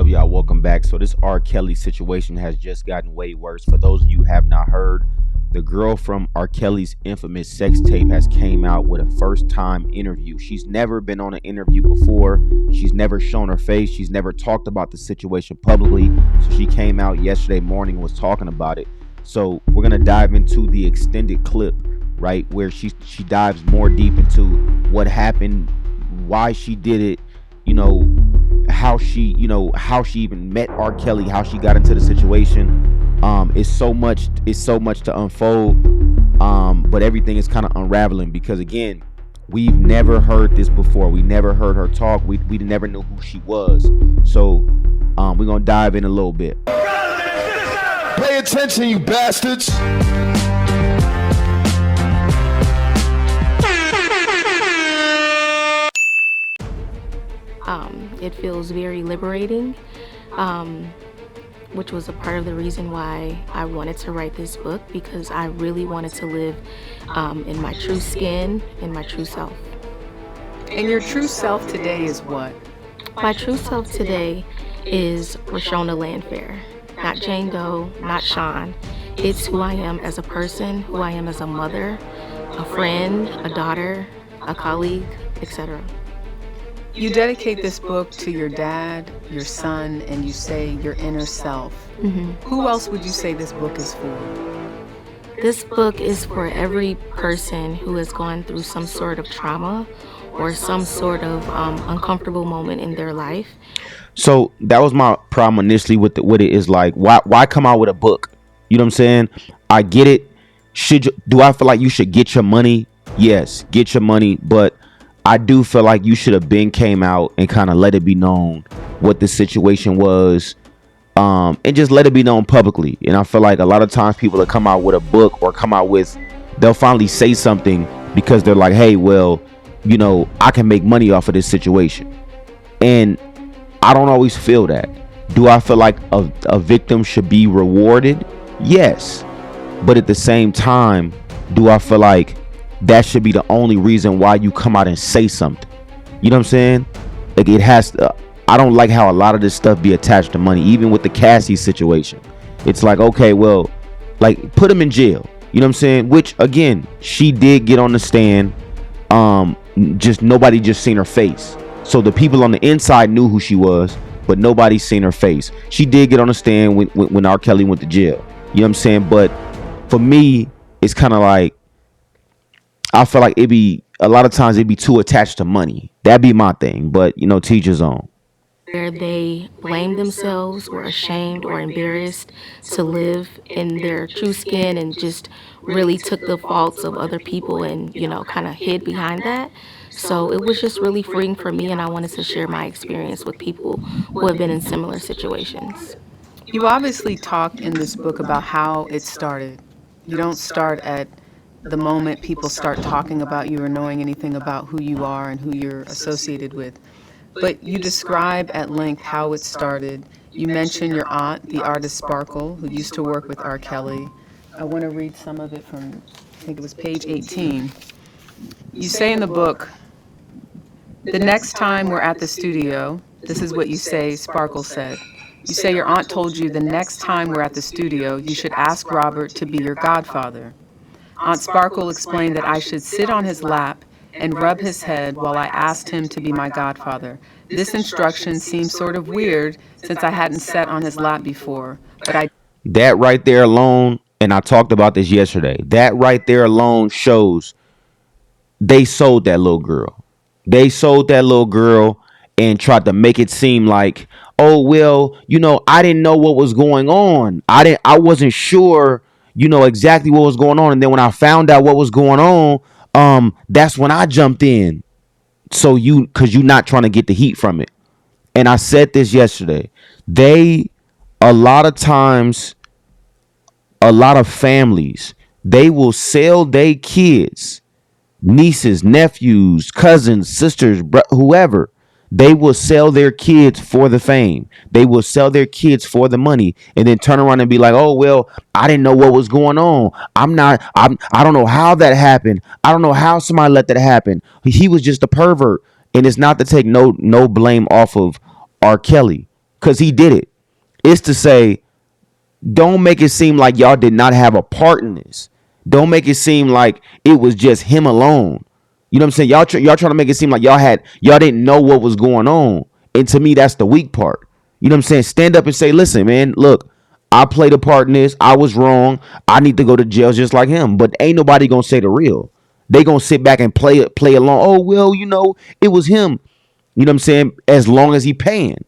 up, y'all? Welcome back. So this R. Kelly situation has just gotten way worse. For those of you who have not heard, the girl from R. Kelly's infamous sex tape has came out with a first time interview. She's never been on an interview before. She's never shown her face. She's never talked about the situation publicly. So she came out yesterday morning and was talking about it. So we're gonna dive into the extended clip, right, where she dives more deep into what happened, why she did it, how she even met R. Kelly, how she got into the situation. It's so much to unfold. But everything is kind of unraveling because, again, we've never heard this before. We never heard her talk. We never knew who she was. So we're gonna dive in a little bit. Pay attention, you bastards. It feels very liberating, which was a part of the reason why I wanted to write this book, because I really wanted to live in my true skin, in my true self. And your true self today is what? My true self today is Rashona Landfair, not Jane Doe, not Sean. It's who I am as a person, who I am as a mother, a friend, a daughter, a colleague, etc. You dedicate this book to your dad, your son, and you say your inner self. Mm-hmm. Who else would you say this book is for? This book is for every person who has gone through some sort of trauma or some sort of uncomfortable moment in their life. So that was my problem initially with it is like, why come out with a book? You know what I'm saying? I get it. Do I feel like you should get your money? Yes, get your money, but I do feel like you should have came out and kind of let it be known what the situation was, and just let it be known publicly. And I feel like a lot of times people that come out with a book or they'll finally say something because they're like, hey, well, I can make money off of this situation. And I don't always feel that. Do I feel like a victim should be rewarded? Yes. But at the same time, do I feel like that should be the only reason why you come out and say something? You know what I'm saying? Like, it has to. I don't like how a lot of this stuff be attached to money, even with the Cassie situation. It's like, okay, well, like, put him in jail. You know what I'm saying? Which, again, she did get on the stand. Just nobody just seen her face. So the people on the inside knew who she was, but nobody seen her face. She did get on the stand when R. Kelly went to jail. You know what I'm saying? But for me, it's kind of like, I feel like a lot of times it'd be too attached to money. That'd be my thing, but teach his own. Where they blame themselves or ashamed or embarrassed to live in their true skin and just really took the faults of other people and, kind of hid behind that. So it was just really freeing for me, and I wanted to share my experience with people who have been in similar situations. You obviously talked in this book about how it started. You don't start at the moment people start talking about you or knowing anything about who you are and who you're associated with. But you describe at length how it started. You mention your aunt, the artist Sparkle, who used to work with R. Kelly. I want to read some of it from, I think it was page 18. You say in the book, the next time we're at the studio, this is what you say Sparkle said. You say your aunt told you the next time we're at the studio, you should ask Robert to be your godfather. Aunt Sparkle explained that I should sit on his lap and rub his head while I asked him to be my godfather. This instruction seemed sort of weird since I hadn't sat on his lap before, but That right there alone, and I talked about this yesterday, that right there alone shows they sold that little girl. They sold that little girl and tried to make it seem like, oh, well, I didn't know what was going on. I wasn't sure exactly what was going on. And then when I found out what was going on, that's when I jumped in. So because you're not trying to get the heat from it. And I said this yesterday. A lot of times, a lot of families, they will sell their kids, nieces, nephews, cousins, sisters, whoever. They will sell their kids for the fame. They will sell their kids for the money and then turn around and be like, oh, well, I didn't know what was going on. I don't know how that happened. I don't know how somebody let that happen. He was just a pervert. And it's not to take no blame off of R. Kelly. because he did it. It's to say, don't make it seem like y'all did not have a part in this. Don't make it seem like it was just him alone. You know what I'm saying? Y'all trying to make it seem like y'all didn't know what was going on. And to me, that's the weak part. You know what I'm saying? Stand up and say, listen, man, look, I played a part in this. I was wrong. I need to go to jail just like him. But ain't nobody gonna say the real. They gonna sit back and play along. Oh, well, it was him. You know what I'm saying? As long as he paying.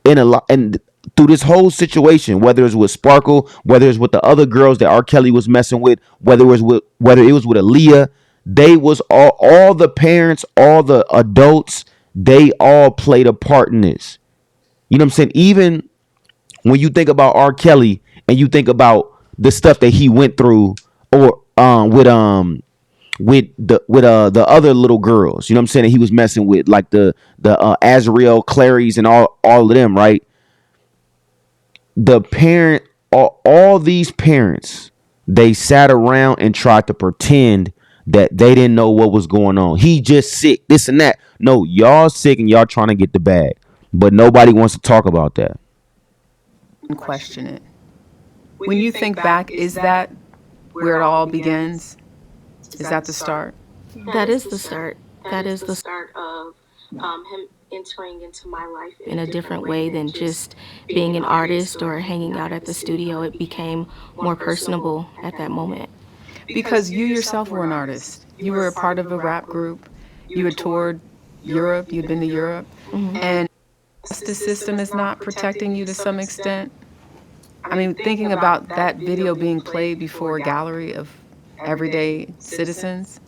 And through this whole situation, whether it's with Sparkle, whether it's with the other girls that R. Kelly was messing with, whether it was with Aaliyah, they was all the parents, all the adults, they all played a part in this. You know what I'm saying? Even when you think about R. Kelly and you think about the stuff that he went through, or with the other little girls, you know what I'm saying, that he was messing with, like the Azriel Clary's and all of them, right? The parent, all these parents, they sat around and tried to pretend that they didn't know what was going on. He just sick, this and that. No, y'all sick and y'all trying to get the bag, but nobody wants to talk about that. And question it. When you think back, is that where it all begins? Is that the start? That is the start. That is the start of him entering into my life in a different way than just being an artist or hanging out at the studio. It became more personable at that moment. Because you yourself were an artist. You were a part of a rap group. You had toured Europe. You'd been to Europe. And the system is not protecting you to some extent. I mean, thinking about that video being played before a gallery of everyday citizens.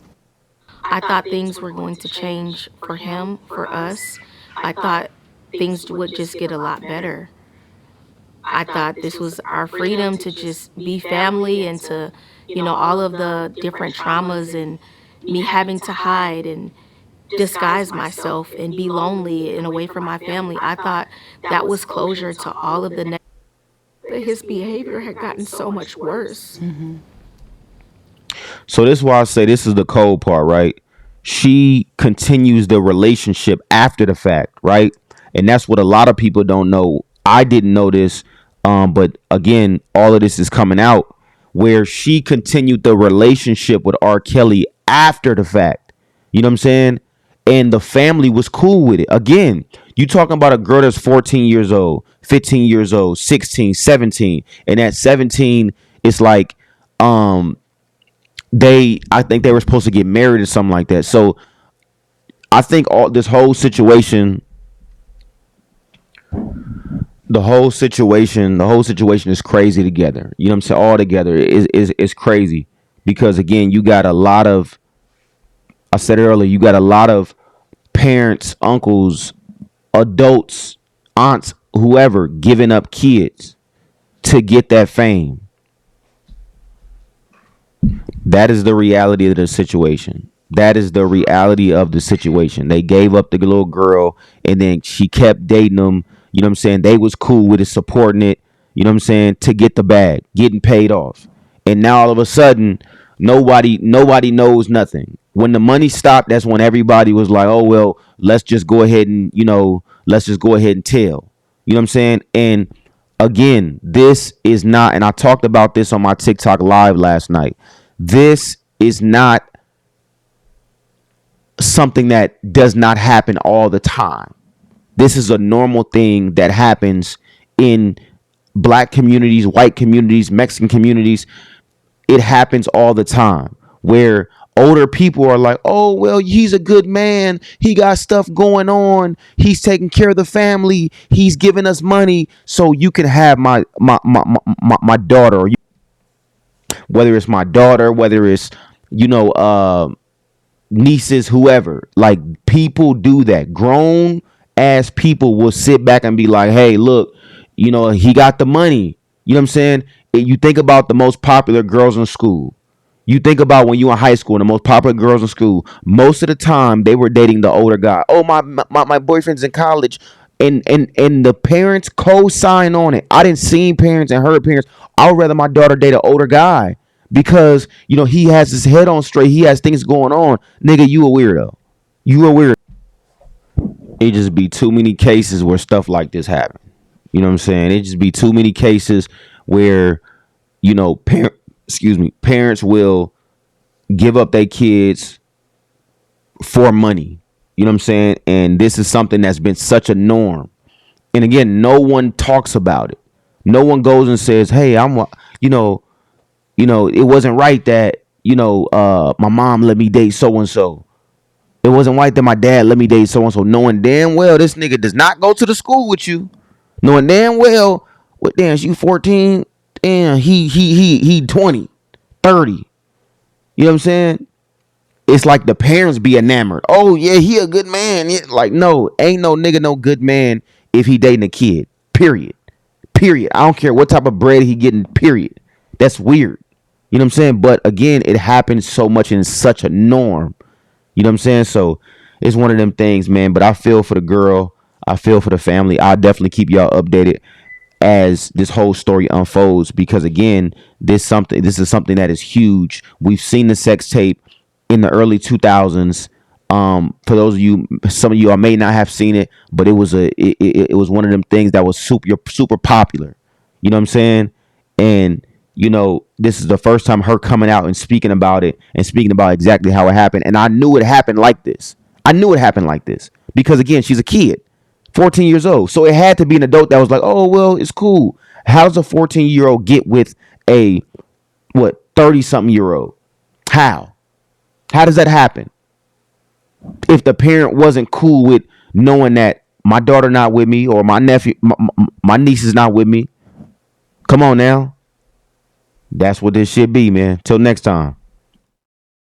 I thought things were going to change for him, for us. I thought things would just get a lot better. I thought this was our freedom to just be family and to, all of the different traumas and me having to hide and disguise myself and be lonely and away from my family. I thought that was closure to all of the his behavior had gotten so much worse. So this is why I say this is the cold part, right? She continues the relationship after the fact, right? And that's what a lot of people don't know. I didn't know this, but again, all of this is coming out, where she continued the relationship with R. Kelly after the fact. You know what I'm saying? And the family was cool with it. Again, you talking about a girl that's 14 years old, 15 years old, 16, 17. And at 17, it's like, I think they were supposed to get married or something like that. So I think the whole situation is crazy together. You know what I'm saying? All together is crazy, because again, you got a lot of, I said it earlier, you got a lot of parents, uncles, adults, aunts, whoever, giving up kids to get that fame. That is the reality of the situation. That is the reality of the situation. They gave up the little girl, and then she kept dating them. You know what I'm saying? They was cool with it, supporting it, you know what I'm saying, to get the bag, getting paid off. And now all of a sudden, nobody knows nothing. When the money stopped, that's when everybody was like, oh, well, let's just go ahead and tell. You know what I'm saying? And again, this is not, and I talked about this on my TikTok live last night, this is not something that does not happen all the time. This is a normal thing that happens in black communities, white communities, Mexican communities. It happens all the time, where older people are like, oh, well, he's a good man. He got stuff going on. He's taking care of the family. He's giving us money, so you can have my daughter. Or whether it's my daughter, whether it's, nieces, whoever. Like, people do that. Grown ass people will sit back and be like, hey, look, he got the money. You know what I'm saying? And you think about the most popular girls in school. You think about when you in high school and the most popular girls in school, most of the time they were dating the older guy. Oh, my boyfriend's in college. And the parents co-sign on it. I didn't see parents and heard parents. I would rather my daughter date an older guy because, he has his head on straight. He has things going on. Nigga, you a weirdo. You a weirdo. It just be too many cases where stuff like this happen. You know what I'm saying? It just be too many cases where, parents will give up their kids for money. You know what I'm saying? And this is something that's been such a norm. And again, no one talks about it. No one goes and says, "Hey, it wasn't right that, my mom let me date so and so. It wasn't right that my dad let me date so and so," knowing damn well this nigga does not go to the school with you. Knowing damn well, what damn, you 14, damn, he 20, 30. You know what I'm saying? It's like the parents be enamored. Oh yeah, he a good man. Yeah. Like, no, ain't no nigga no good man if he dating a kid. Period. Period. I don't care what type of bread he getting. Period. That's weird. You know what I'm saying? But again, it happens so much and it's such a norm. You know what I'm saying? So it's one of them things, man. But I feel for the girl. I feel for the family. I'll definitely keep y'all updated as this whole story unfolds, because again, this is something that is huge. We've seen the sex tape in the early 2000s. For those of you, some of you, I may not have seen it, but it was one of them things that was super popular. You know what I'm saying? And this is the first time her coming out and speaking about it and speaking about exactly how it happened. And I knew it happened like this. Because again, she's a kid, 14 years old. So it had to be an adult that was like, "Oh, well, it's cool." How does a 14-year-old get with a 30-something-year-old? How does that happen? If the parent wasn't cool with knowing that my daughter not with me, or my nephew, my niece is not with me. Come on now. That's what this shit be, man. Till next time.